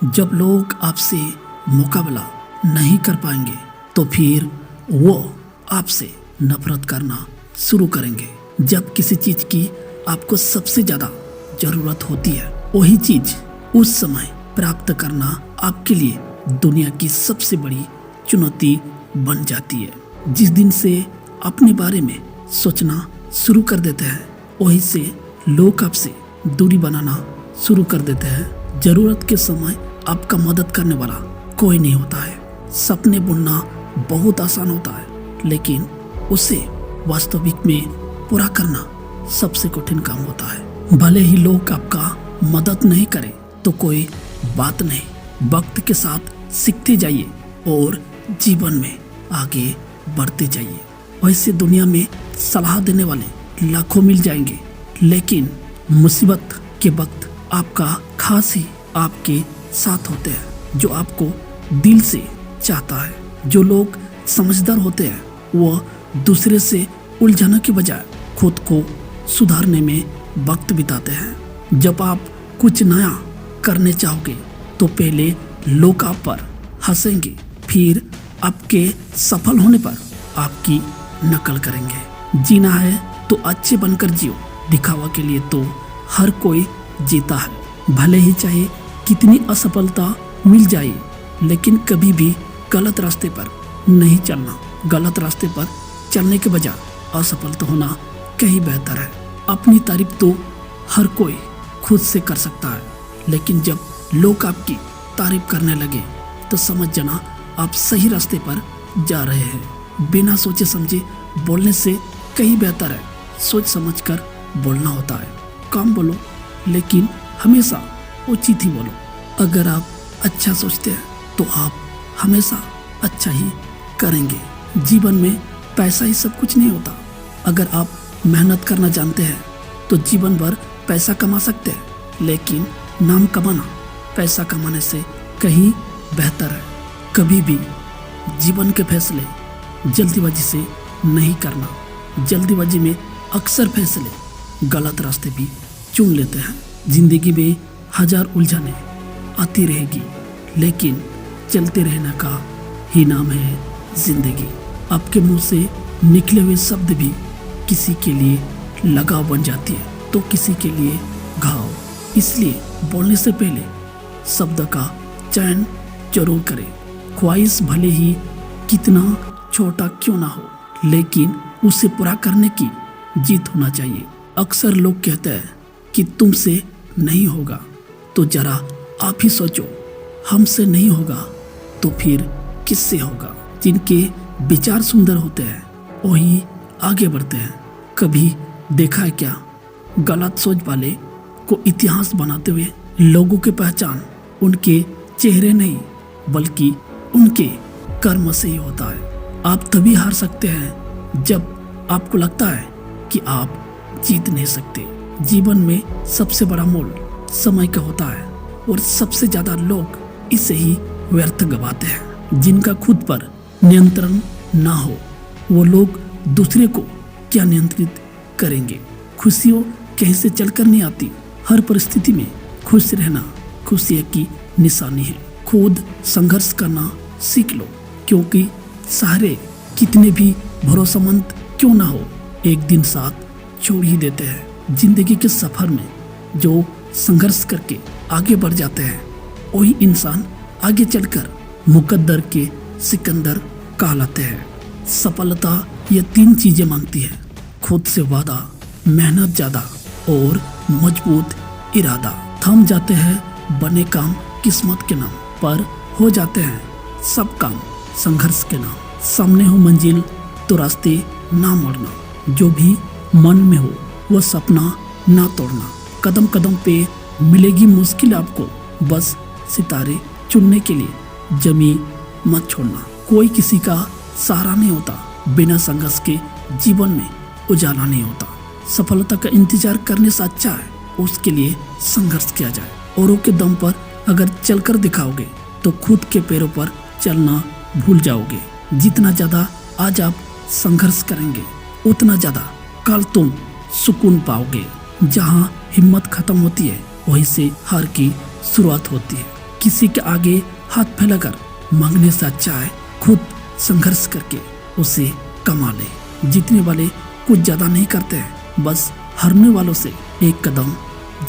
जब लोग आपसे मुकाबला नहीं कर पाएंगे तो फिर वो आपसे नफरत करना शुरू करेंगे। जब किसी चीज की आपको सबसे ज्यादा जरूरत होती है, वही चीज उस समय प्राप्त करना आपके लिए दुनिया की सबसे बड़ी चुनौती बन जाती है। जिस दिन से अपने बारे में सोचना शुरू कर देते हैं, वही से लोग आपसे दूरी बनाना शुरू कर देते हैं। जरूरत के समय आपका मदद करने वाला कोई नहीं होता है। सपने बुनना बहुत आसान होता है, लेकिन उसे वास्तविक में पूरा करना सबसे कठिन काम होता है। भले ही लोग आपका मदद नहीं करें तो कोई बात नहीं, वक्त के साथ सीखते जाइए और जीवन में आगे बढ़ते जाइए। वैसे दुनिया में सलाह देने वाले लाखों मिल जाएंगे, लेकिन मुसीबत के वक्त आपका खास ही आपके साथ होते हैं, जो आपको दिल से चाहता है। जो लोग समझदार होते हैं वो दूसरे से उलझने के बजाय खुद को सुधारने में वक्त बिताते हैं। जब आप कुछ नया करने चाहोगे तो पहले लोग आप पर हंसेंगे, फिर आपके सफल होने पर आपकी नकल करेंगे। जीना है तो अच्छे बनकर जियो, दिखावा के लिए तो हर कोई जीता है। भले ही चाहे कितनी असफलता मिल जाए, लेकिन कभी भी गलत रास्ते पर नहीं चलना। गलत रास्ते पर चलने के बजाय असफल होना कहीं बेहतर है। अपनी तारीफ तो हर कोई खुद से कर सकता है, लेकिन जब लोग आपकी तारीफ करने लगे तो समझ जाना आप सही रास्ते पर जा रहे हैं। बिना सोचे समझे बोलने से कहीं बेहतर है सोच समझकर बोलना होता है। कम बोलो, लेकिन हमेशा उचित ही बोलो। अगर आप अच्छा सोचते हैं तो आप हमेशा अच्छा ही करेंगे। जीवन में पैसा ही सब कुछ नहीं होता। अगर आप मेहनत करना जानते हैं तो जीवन भर पैसा कमा सकते हैं, लेकिन नाम कमाना पैसा कमाने से कहीं बेहतर है। कभी भी जीवन के फैसले जल्दीबाजी से नहीं करना। जल्दीबाजी में अक्सर फैसले गलत रास्ते भी चुन लेते हैं। जिंदगी में हजार उलझने आती रहेगी, लेकिन चलते रहने का ही नाम है जिंदगी। आपके मुंह से निकले हुए शब्द भी किसी के लिए लगाव बन जाती है तो किसी के लिए घाव। इसलिए बोलने से पहले शब्द का चयन जरूर करें। ख्वाहिश भले ही कितना छोटा क्यों ना हो, लेकिन उसे पूरा करने की जीत होना चाहिए। अक्सर लोग कहते हैं कि तुमसे नहीं होगा, तो जरा आप ही सोचो, हमसे नहीं होगा तो फिर किससे होगा। जिनके विचार सुंदर होते हैं वही आगे बढ़ते हैं। कभी देखा है क्या, गलत सोच वाले को इतिहास बनाते हुए लोगों की पहचान उनके चेहरे नहीं बल्कि उनके कर्म से ही होता है। आप तभी हार सकते हैं जब आपको लगता है कि आप जीत नहीं सकते। जीवन में सबसे बड़ा मोल समय का होता है और सबसे ज्यादा लोग इसे ही व्यर्थ गवाते हैं। जिनका खुद पर नियंत्रण ना हो वो लोग दूसरे को क्या नियंत्रित करेंगे। खुशियों कहीं से चलकर नहीं आती। हर परिस्थिति में खुश रहना खुशी की निशानी है। खुद संघर्ष करना सीख लो, क्योंकि सहारे कितने भी भरोसेमंद क्यों ना हो, एक दिन साथ छोड़ ही देते हैं। जिंदगी के सफर में जो संघर्ष करके आगे बढ़ जाते हैं वही इंसान आगे चलकर मुकद्दर के सिकंदर कहलाते हैं। सफलता ये तीन चीजें मांगती है: खुद से वादा, मेहनत ज्यादा और मजबूत इरादा। थम जाते हैं बने काम किस्मत के नाम पर, हो जाते हैं सब काम संघर्ष के नाम। सामने हो मंजिल तो रास्ते ना मोड़ना। जो भी मन में हो वो सपना ना तोड़ना। कदम कदम पे मिलेगी मुश्किल आपको, बस सितारे चुनने के लिए जमी मत छोड़ना। कोई किसी का सहारा नहीं होता, बिना संघर्ष के जीवन में उजाला नहीं होता। सफलता का इंतजार करने से अच्छा है उसके लिए संघर्ष किया जाए। औरों के दम पर अगर चलकर दिखाओगे तो खुद के पैरों पर चलना भूल जाओगे। जितना ज्यादा आज आप संघर्ष करेंगे उतना ज्यादा कल तुम सुकून पाओगे। जहाँ हिम्मत खत्म होती है वहीं से हार की शुरुआत होती है। किसी के आगे हाथ फैलाकर मांगने से अच्छा है खुद संघर्ष करके उसे कमा ले। जीतने वाले कुछ ज्यादा नहीं करते हैं, बस हारने वालों से एक कदम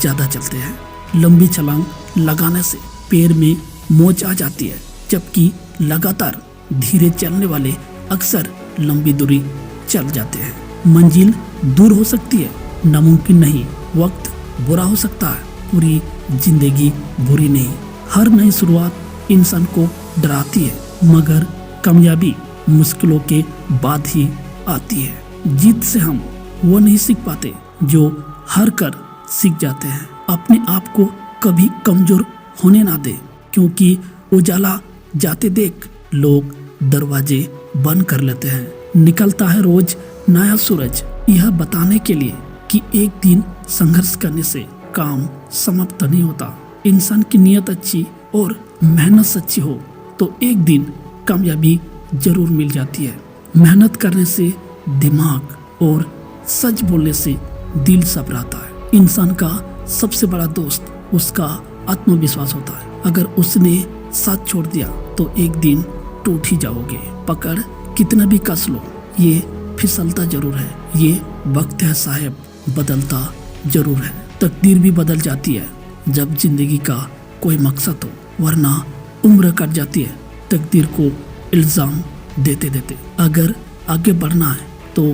ज्यादा चलते हैं। लंबी छलांग लगाने से पैर में मोच आ जाती है, जबकि लगातार धीरे चलने वाले अक्सर लंबी दूरी चल जाते हैं। मंजिल दूर हो सकती है, नामुमकिन नहीं। वक्त बुरा हो सकता है, पूरी जिंदगी बुरी नहीं। हर नई शुरुआत इंसान को डराती है, मगर कामयाबी मुश्किलों के बाद ही आती है। जीत से हम वो नहीं सीख पाते जो हार कर सीख जाते हैं। अपने आप को कभी कमजोर होने ना दे, क्योंकि उजाला जाते देख लोग दरवाजे बंद कर लेते हैं। निकलता है रोज नया सूरज, यह बताने के लिए कि एक दिन संघर्ष करने से काम समाप्त नहीं होता। इंसान की नीयत अच्छी और मेहनत सच्ची हो तो एक दिन कामयाबी जरूर मिल जाती है। मेहनत करने से दिमाग और सच बोलने से दिल सबराता है। इंसान का सबसे बड़ा दोस्त उसका आत्मविश्वास होता है। अगर उसने साथ छोड़ दिया तो एक दिन टूट ही जाओगे। पकड़ कितना भी कस लो, ये फिसलता जरूर है। ये वक्त है साहब, बदलता जरूर है। तकदीर भी बदल जाती है जब जिंदगी का कोई मकसद हो, वरना उम्र कट जाती है तकदीर को इल्जाम देते देते। अगर आगे बढ़ना है तो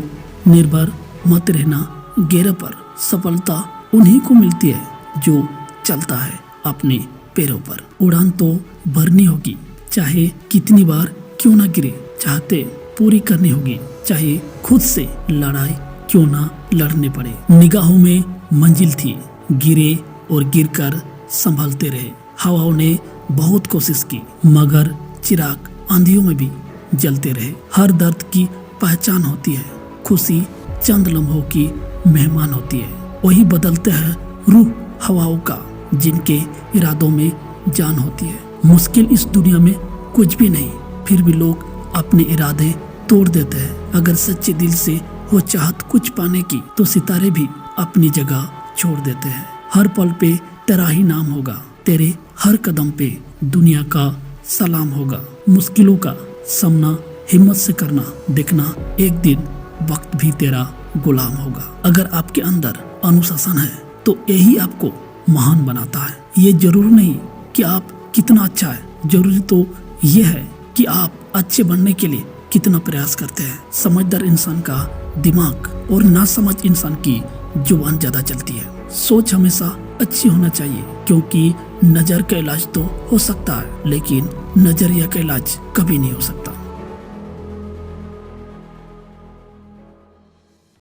निर्भर मत रहना गैरों पर। सफलता उन्हीं को मिलती है जो चलता है अपने पैरों पर। उड़ान तो भरनी होगी, चाहे कितनी बार क्यों ना गिरे। चाहते पूरी करनी होगी, चाहे खुद से लड़ाई क्यों ना लड़ने पड़े। निगाहों में मंजिल थी, गिरे और गिरकर संभलते रहे। हवाओं ने बहुत कोशिश की, मगर चिराग आंधियों में भी जलते रहे। हर दर्द की पहचान होती है, खुशी चंद लम्हों की मेहमान होती है। वही बदलते हैं रूह हवाओं का, जिनके इरादों में जान होती है। मुश्किल इस दुनिया में कुछ भी नहीं, फिर भी लोग अपने इरादे तोड़ देते हैं। अगर सच्चे दिल से वो चाहत कुछ पाने की, तो सितारे भी अपनी जगह छोड़ देते हैं। हर पल पे तेरा ही नाम होगा, तेरे हर कदम पे दुनिया का सलाम होगा। मुश्किलों का सामना हिम्मत से करना, देखना एक दिन वक्त भी तेरा गुलाम होगा। अगर आपके अंदर अनुशासन है तो यही आपको महान बनाता है। ये जरूरी नहीं कि आप कितना अच्छा है, जरूरी तो ये है कि आप अच्छे बनने के लिए कितना प्रयास करते हैं। समझदार इंसान का दिमाग और नासमझ इंसान की जुबान ज्यादा चलती है। सोच हमेशा अच्छी होना चाहिए, क्योंकि नजर का इलाज तो हो सकता है, लेकिन नजरिया का इलाज कभी नहीं हो सकता।